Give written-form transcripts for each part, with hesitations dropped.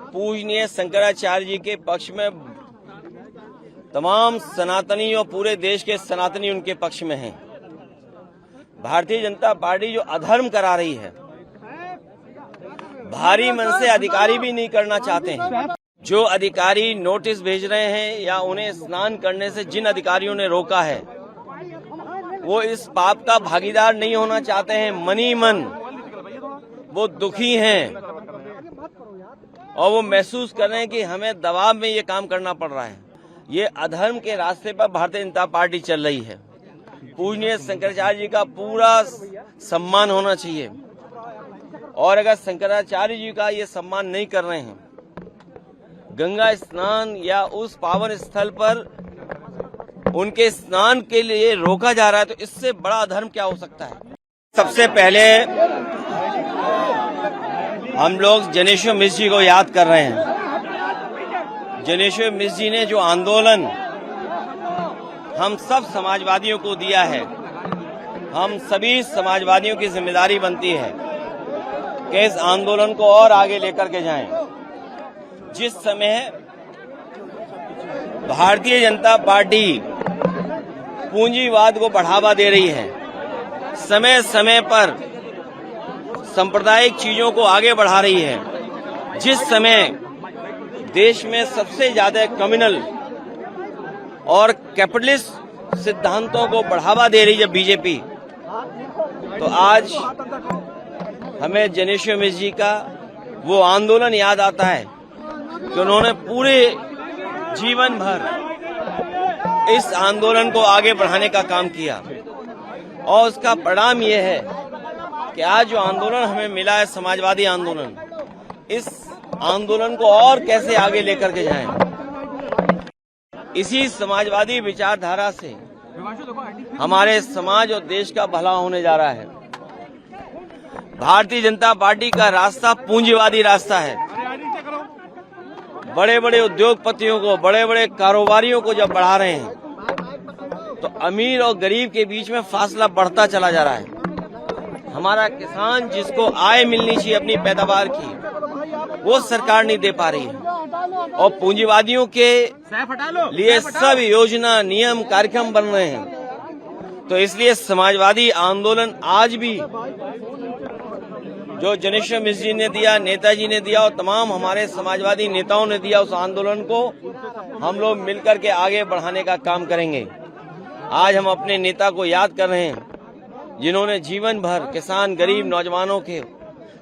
पूजनीय शंकराचार्य जी के पक्ष में तमाम सनातनी और पूरे देश के सनातनी उनके पक्ष में हैं। भारतीय जनता पार्टी जो अधर्म करा रही है, भारी मन से अधिकारी भी नहीं करना चाहते हैं। जो अधिकारी नोटिस भेज रहे हैं या उन्हें स्नान करने से जिन अधिकारियों ने रोका है, वो इस पाप का भागीदार नहीं होना चाहते हैं। मनी मन वो दुखी हैं और वो महसूस कर रहे हैं कि हमें दबाव में ये काम करना पड़ रहा है। ये अधर्म के रास्ते पर भारतीय जनता पार्टी चल रही है। पूजनीय शंकराचार्य जी का पूरा सम्मान होना चाहिए और अगर शंकराचार्य जी का ये सम्मान नहीं कर रहे हैं, गंगा स्नान या उस पावन स्थल पर उनके स्नान के लिए रोका जा रहा है, तो इससे बड़ा अधर्म क्या हो सकता है। सबसे पहले हम लोग जनेश्वर मिश्र जी को याद कर रहे हैं। जनेश्वर मिश्र जी ने जो आंदोलन हम सब समाजवादियों को दिया है, हम सभी समाजवादियों की जिम्मेदारी बनती है कि इस आंदोलन को और आगे लेकर के जाएं। जिस समय भारतीय जनता पार्टी पूंजीवाद को बढ़ावा दे रही है, समय समय पर सांप्रदायिक चीजों को आगे बढ़ा रही है, जिस समय देश में सबसे ज्यादा कम्युनल और कैपिटलिस्ट सिद्धांतों को बढ़ावा दे रही है बीजेपी, तो आज हमें जनेश्वर मिश्र जी का वो आंदोलन याद आता है कि उन्होंने पूरे जीवन भर इस आंदोलन को आगे बढ़ाने का काम किया और उसका परिणाम ये है कि आज जो आंदोलन हमें मिला है, समाजवादी आंदोलन, इस आंदोलन को और कैसे आगे लेकर के जाएं। इसी समाजवादी विचारधारा से हमारे समाज और देश का भला होने जा रहा है। भारतीय जनता पार्टी का रास्ता पूंजीवादी रास्ता है। बड़े बड़े उद्योगपतियों को, बड़े बड़े कारोबारियों को जब बढ़ा रहे हैं, तो अमीर और गरीब के बीच में फासला बढ़ता चला जा रहा है। हमारा किसान जिसको आय मिलनी चाहिए अपनी पैदावार की, वो सरकार नहीं दे पा रही है और पूंजीवादियों के लिए सब योजना, नियम, कार्यक्रम बन रहे हैं। तो इसलिए समाजवादी आंदोलन आज भी जो जनेश्वर मिश्र जी ने दिया, नेताजी ने दिया और तमाम हमारे समाजवादी नेताओं ने दिया, उस आंदोलन को हम लोग मिलकर के आगे बढ़ाने का काम करेंगे। आज हम अपने नेता को याद कर रहे हैं जिन्होंने जीवन भर किसान, गरीब, नौजवानों के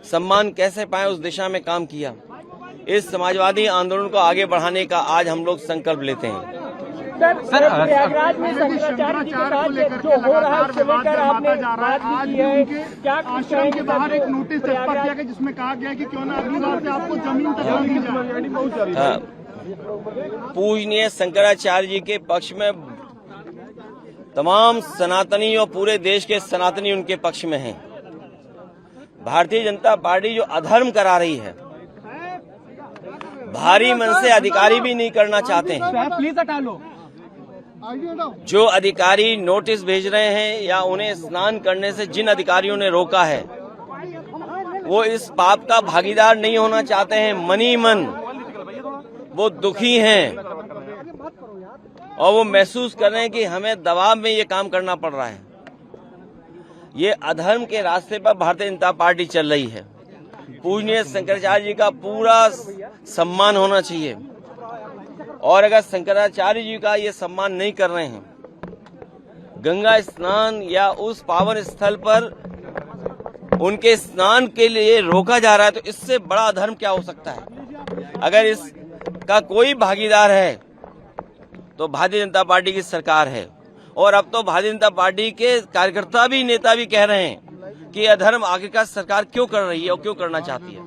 सम्मान कैसे पाए उस दिशा में काम किया। इस समाजवादी आंदोलन को आगे बढ़ाने का आज हम लोग संकल्प लेते हैं। सर, प्रयागराज में शंकराचार्य जी के साथ जो हो रहा है, उसको लेकर आपने बात की है। क्या आश्रम के बाहर एक नोटिस छपा गया जिसमें कहा गया कि क्यों ना अगली बार से आपको जमीन तक हाँ, पूजनीय शंकराचार्य जी के पक्ष में तमाम सनातनी और पूरे देश के सनातनी उनके पक्ष में हैं। भारतीय जनता पार्टी जो अधर्म करा रही है, भारी मन से अधिकारी भी नहीं करना चाहते हैं। प्लीज हटा लो। जो अधिकारी नोटिस भेज रहे हैं या उन्हें स्नान करने से जिन अधिकारियों ने रोका है, वो इस पाप का भागीदार नहीं होना चाहते हैं। मनी मन वो दुखी हैं और वो महसूस कर रहे हैं कि हमें दबाव में ये काम करना पड़ रहा है। ये अधर्म के रास्ते पर भारतीय जनता पार्टी चल रही है। पूजनीय शंकराचार्य जी का पूरा सम्मान होना चाहिए और अगर शंकराचार्य जी का ये सम्मान नहीं कर रहे हैं, गंगा स्नान या उस पावन स्थल पर उनके स्नान के लिए रोका जा रहा है, तो इससे बड़ा अधर्म क्या हो सकता है। अगर इसका कोई भागीदार है तो भारतीय जनता पार्टी की सरकार है और अब तो भारतीय जनता पार्टी के कार्यकर्ता भी, नेता भी कह रहे हैं कि अधर्म आखिरकार सरकार क्यों कर रही है और क्यों करना चाहती है।